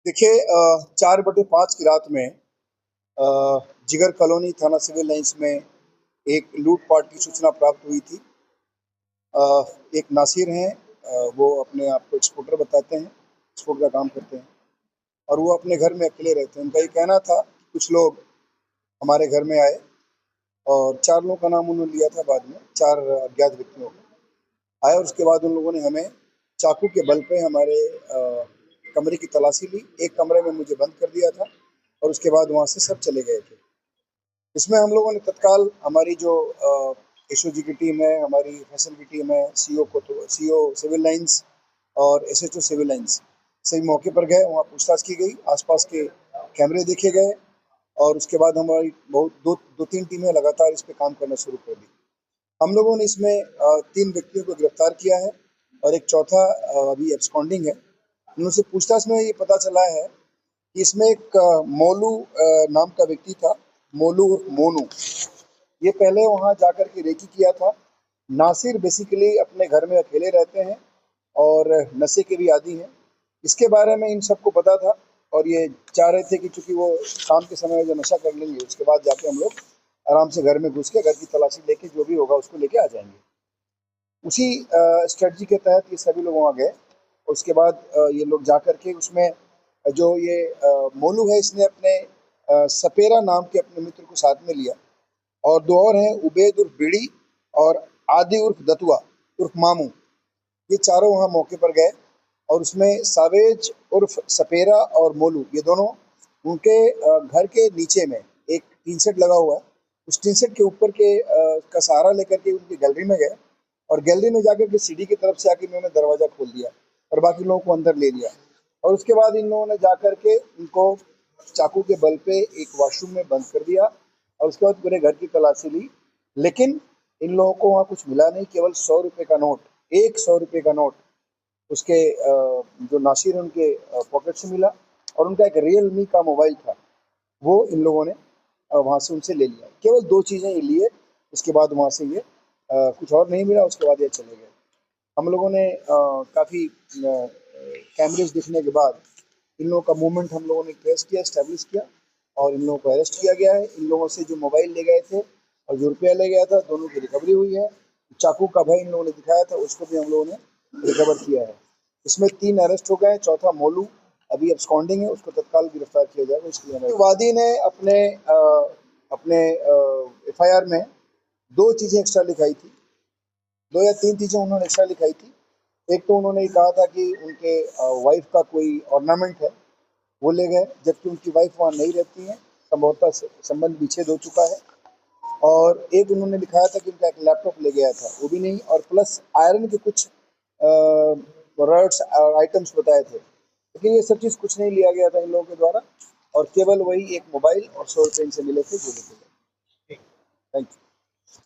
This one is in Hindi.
देखिए 4/5 की रात में जिगर कॉलोनी थाना सिविल लाइंस में एक लूटपाट की सूचना प्राप्त हुई थी। अ, एक नासिर हैं, वो अपने आप को एक्सपोर्टर बताते हैं, एक्सपोर्ट का काम करते हैं और वो अपने घर में अकेले रहते हैं। उनका ये कहना था कि कुछ लोग हमारे घर में आए और 4 लोगों का नाम उन्होंने लिया था बाद में, 4 अज्ञात व्यक्तियों का। आए और उसके बाद उन लोगों ने हमें चाकू के बल पे हमारे कमरे की तलाशी ली। एक कमरे में मुझे बंद कर दिया था और उसके बाद वहाँ से सब चले गए थे। इसमें हम लोगों ने तत्काल हमारी जो एसओजी की टीम है, हमारी फैसल की टीम है, सीओ सिविल लाइंस और एसएचओ सिविल लाइंस सभी मौके पर गए। वहाँ पूछताछ की गई, आसपास के कैमरे देखे गए और उसके बाद हमारी बहुत दो तीन टीमें लगातार इस पे काम करना शुरू कर दी। हम लोगों ने इसमें 3 व्यक्तियों को गिरफ्तार किया है और एक चौथा अभी एब्सकॉन्डिंग है। उनसे पूछताछ में ये पता चला है कि इसमें एक मोलू नाम का व्यक्ति था, मोलू उर्फ मोनू। ये पहले वहाँ जाकर के रेकी किया था। नासिर बेसिकली अपने घर में अकेले रहते हैं और नशे के भी आदी हैं। इसके बारे में इन सबको पता था और ये चाह रहे थे कि चूंकि वो शाम के समय में जो नशा कर लेंगे उसके बाद जाके हम लोग आराम से घर में घुस के घर की तलाशी लेके जो भी होगा उसको लेके आ जाएंगे। उसी स्ट्रेटजी के तहत ये सभी लोग वहाँ गए। उसके बाद ये लोग जा कर के उसमें जो ये मोलू है, इसने अपने सपेरा नाम के अपने मित्र को साथ में लिया और 2 और हैं, उबैद उर्फ बीड़ी और आदि उर्फ दतुआ उर्फ मामू। ये चारों वहाँ मौके पर गए और उसमें सावेज उर्फ सपेरा और मोलू, ये दोनों उनके घर के नीचे में एक टीन सेट लगा हुआ है, उस टीन सेट के ऊपर के का सहारा लेकर के उनकी गैलरी में गए और गैलरी में जाकर के सीढ़ी की तरफ से आके इन्होंने दरवाजा खोल दिया और बाकी लोगों को अंदर ले लिया और उसके बाद इन लोगों ने जाकर के उनको चाकू के बल पे एक वॉशरूम में बंद कर दिया और उसके बाद पूरे घर की तलाशी ली। लेकिन इन लोगों को वहाँ कुछ मिला नहीं, केवल 100 रुपए का नोट, एक 100 रुपए का नोट उसके जो नासिर उनके पॉकेट से मिला और उनका एक रियलमी का मोबाइल था, वो इन लोगों ने वहाँ से उनसे ले लिया। केवल 2 चीज़ें ये लिए, उसके बाद वहाँ से ये कुछ और नहीं मिला, उसके बाद ये चले गए। हम लोगों ने काफ़ी कैमरेज देखने के बाद इन लोगों का मूवमेंट हम लोगों ने ट्रेस किया, एस्टेब्लिश किया और इन लोगों को अरेस्ट किया गया है। इन लोगों से जो मोबाइल ले गए थे और जो रुपया ले गया था, दोनों की रिकवरी हुई है। चाकू का भय इन लोगों ने दिखाया था, उसको भी हम लोगों ने रिकवर किया है। इसमें 3 अरेस्ट हो गए, चौथा मोलू अभी एब्सकॉन्डिंग है, उसको तत्काल गिरफ्तार किया जाएगा। इसलिए वादी ने अपने एफआईआर में 2 चीज़ें एक्स्ट्रा लिखाई थी, 2 या 3 चीज़ें उन्होंने एक्स्ट्रा लिखाई थी। एक तो उन्होंने ये कहा था कि उनके वाइफ का कोई ऑर्नामेंट है, वो ले गए, जबकि उनकी वाइफ वहाँ नहीं रहती है, संभवतः संबंध विच्छेद हो चुका है। और एक उन्होंने लिखाया था कि उनका एक लैपटॉप ले गया था, वो भी नहीं, और प्लस आयरन के कुछ रॉड्स और आइटम्स बताए थे। लेकिन ये सब चीज़ कुछ नहीं लिया गया था इन लोगों के द्वारा और केवल वही एक मोबाइल और 100 रुपये इनसे मिले थे जो लेके गए। Thank you.